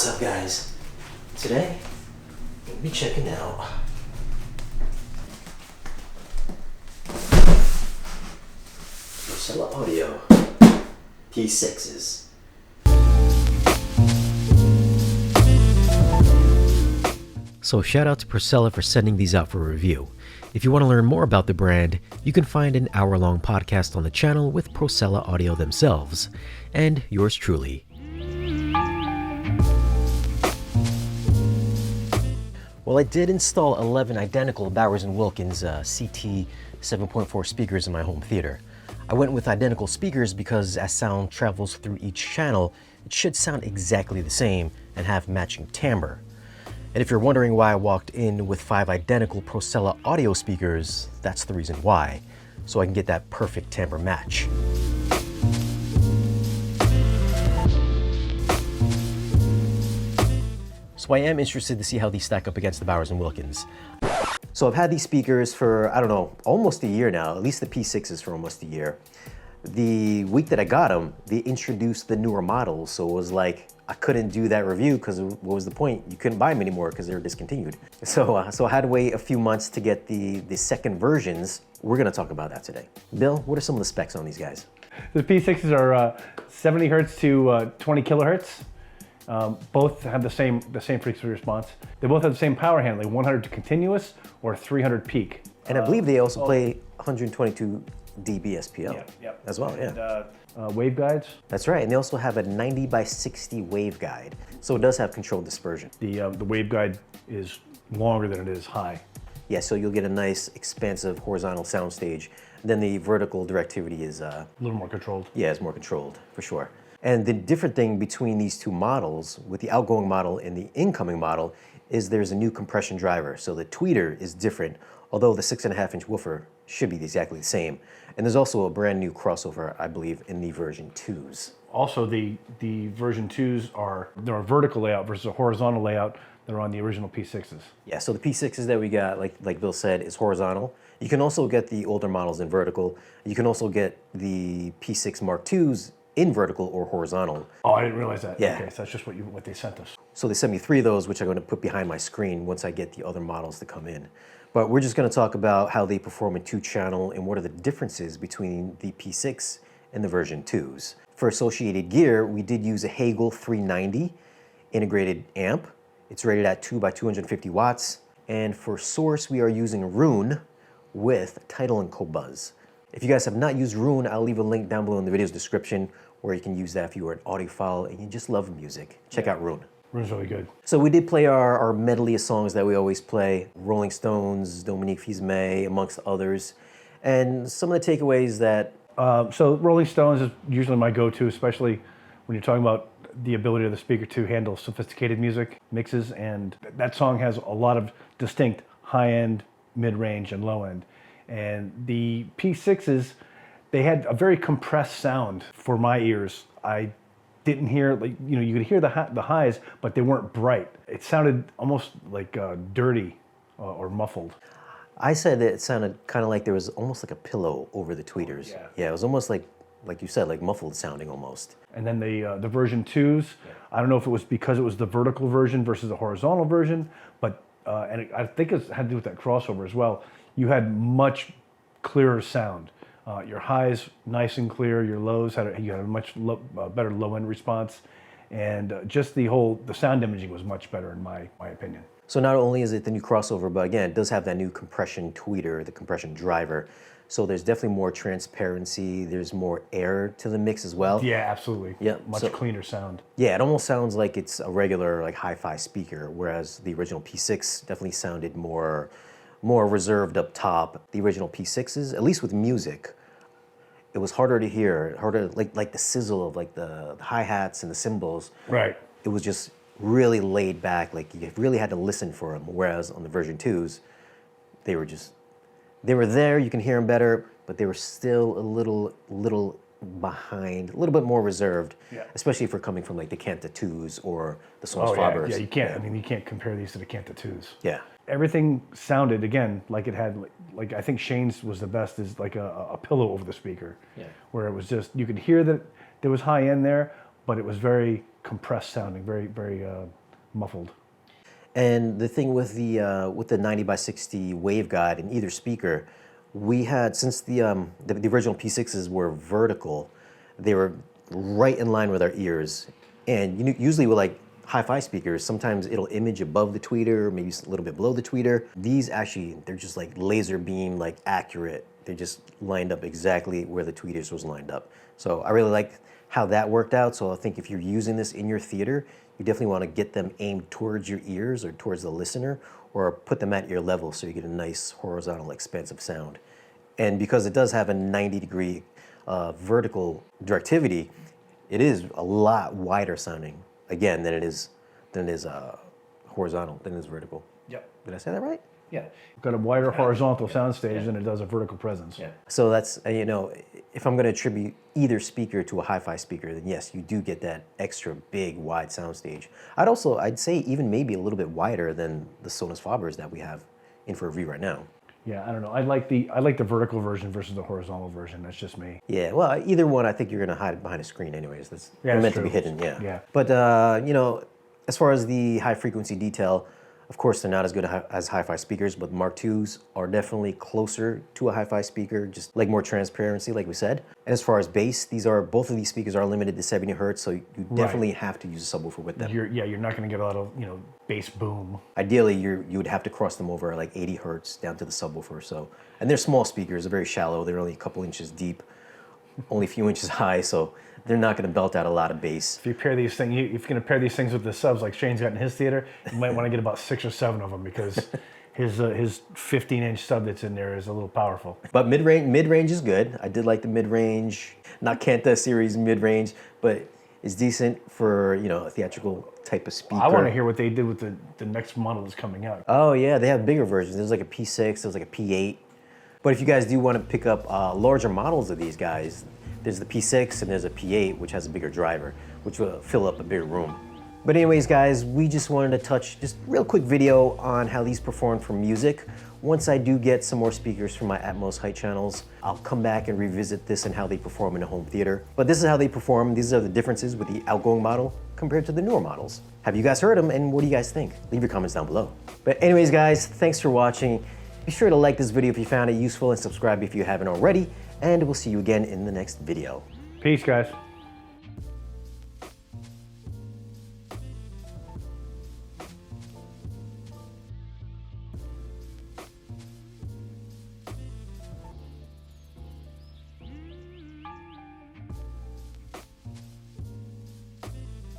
What's up, guys? Today, we'll be checking out Procella Audio P6s. So shout out to Procella for sending these out for review. If you want to learn more about the brand, you can find an hour-long podcast on the channel with Procella Audio themselves, and yours truly. Well, I did install 11 identical Bowers & Wilkins CT 7.4 speakers in my home theater. I went with identical speakers because as sound travels through each channel, it should sound exactly the same and have matching timbre. And if you're wondering why I walked in with 5 identical Procella audio speakers, that's the reason why, so I can get that perfect timbre match. So I am interested to see how these stack up against the Bowers & Wilkins. So I've had these speakers for, I don't know, almost a year now, at least the P6s for almost a year. The week that I got them, they introduced the newer models, so it was like, I couldn't do that review because what was the point? You couldn't buy them anymore because they were discontinued. So I had to wait a few months to get the second versions. We're gonna talk about that today. Bill, what are some of the specs on these guys? The P6s are 70 hertz to 20 kilohertz. Both have the same frequency response. They both have the same power handling, 100 to continuous or 300 peak. And I believe they also play 122 dB SPL as well, yeah. And, waveguides. That's right, and they also have a 90 by 60 waveguide, so it does have controlled dispersion. The waveguide is longer than it is high. Yeah, so you'll get a nice, expansive horizontal soundstage. Then the vertical directivity is a little more controlled. Yeah, it's more controlled, for sure. And the different thing between these two models, with the outgoing model and the incoming model, is there's a new compression driver. So the tweeter is different, although the 6.5-inch woofer should be exactly the same. And there's also a brand new crossover, I believe, in the version 2s. Also, the version 2s they're a vertical layout versus a horizontal layout that are on the original P6s. Yeah, so the P6s that we got, like Bill said, is horizontal. You can also get the older models in vertical. You can also get the P6 Mark IIs in vertical or horizontal. Oh, I didn't realize that. Yeah. Okay, so that's just what they sent us. So they sent me 3 of those, which I'm going to put behind my screen once I get the other models to come in. But we're just going to talk about how they perform in 2-channel and what are the differences between the P6 and the version 2s. For associated gear, we did use a Hagel 390 integrated amp. It's rated at 2 by 250 watts. And for source, we are using Roon with Tidal and Qobuz. If you guys have not used Roon, I'll leave a link down below in the video's description where you can use that if you are an audiophile and you just love music. Check out Roon. Roon's really good. So we did play our medley of songs that we always play. Rolling Stones, Dominique Fils-Aimé, amongst others. And some of the takeaways that... So Rolling Stones is usually my go-to, especially when you're talking about the ability of the speaker to handle sophisticated music mixes. And that song has a lot of distinct high-end, mid-range, and low-end. And the P6s, they had a very compressed sound for my ears. I didn't hear, you could hear the highs, but they weren't bright. It sounded almost like dirty or muffled. I said that it sounded kind of like there was almost like a pillow over the tweeters. Yeah, it was almost like you said, like muffled sounding almost. And then the version 2s, I don't know if it was because it was the vertical version versus the horizontal version, but and I think it had to do with that crossover as well. You had much clearer sound. Your highs nice and clear. Your lows you had a much better low end response, and just the sound imaging was much better in my opinion. So not only is it the new crossover, but again, it does have that new compression tweeter, the compression driver. So there's definitely more transparency. There's more air to the mix as well. Yeah, absolutely. Yeah, much cleaner sound. Yeah, it almost sounds like it's a regular like hi-fi speaker, whereas the original P6 definitely sounded more reserved up top. The original P6s, at least with music, it was harder to hear, like the sizzle of like the hi-hats and the cymbals. Right. It was just really laid back, like you really had to listen for them. Whereas on the version 2s, they were there, you can hear them better, but they were still a little behind, a little bit more reserved, especially if we're coming from like the Canta 2s or the Sonos Fabers. Yeah, you can't. I mean, you can't compare these to the Canta 2s. Yeah. Everything sounded again like it had like I think Shane's was the best, is like a pillow over the speaker. Yeah. Where it was just, you could hear that there was high end there, but it was very compressed sounding, very muffled. And the thing with the 90x60 waveguide in either speaker, we had, since the original P6s were vertical, they were right in line with our ears. And usually with like hi-fi speakers, sometimes it'll image above the tweeter, maybe a little bit below the tweeter. These actually, they're just like laser beam, like accurate. They just lined up exactly where the tweeters was lined up. So I really like how that worked out. So I think if you're using this in your theater, you definitely want to get them aimed towards your ears or towards the listener, or put them at ear level so you get a nice horizontal expansive sound. And because it does have a 90-degree vertical directivity, it is a lot wider sounding, again, than it is horizontal, than it is vertical. Yep. Did I say that right? Yeah. Got a wider horizontal soundstage than it does a vertical presence. Yeah. So that's, you know, if I'm going to attribute either speaker to a hi-fi speaker, then yes, you do get that extra big, wide soundstage. I'd say even maybe a little bit wider than the Sony FX3s that we have in for review right now. Yeah, I don't know. I like the vertical version versus the horizontal version. That's just me. Yeah, well, either one, I think you're going to hide behind a screen anyways. They're meant to be hidden, yeah. Yeah. But, you know, as far as the high frequency detail, of course, they're not as good as hi-fi speakers, but Mark IIs are definitely closer to a hi-fi speaker, just like more transparency, like we said. And as far as bass, both of these speakers are limited to 70 hertz, so you definitely have to use a subwoofer with them. You're not going to get a lot of, bass boom. Ideally, you would have to cross them over like 80 hertz down to the subwoofer. So, and they're small speakers, they're very shallow. They're only a couple inches deep, only a few inches high, so they're not going to belt out a lot of bass. If you pair these things, if you're going to pair these things with the subs like Shane's got in his theater, you might want to get about 6 or 7 of them because his 15-inch sub that's in there is a little powerful. But mid-range is good. I did like the mid-range, not Kanta series mid-range, but it's decent for, a theatrical type of speaker. I want to hear what they did with the next model that's coming out. Oh yeah, they have bigger versions. There's like a P6, there's like a P8. But if you guys do want to pick up larger models of these guys, there's the P6 and there's a P8, which has a bigger driver, which will fill up a bigger room. But anyways, guys, we just wanted to touch just real quick video on how these perform for music. Once I do get some more speakers from my ATMOS height channels, I'll come back and revisit this and how they perform in a home theater. But this is how they perform. These are the differences with the outgoing model compared to the newer models. Have you guys heard them, and what do you guys think? Leave your comments down below. But anyways, guys, thanks for watching. Be sure to like this video if you found it useful and subscribe if you haven't already. And we'll see you again in the next video. Peace, guys.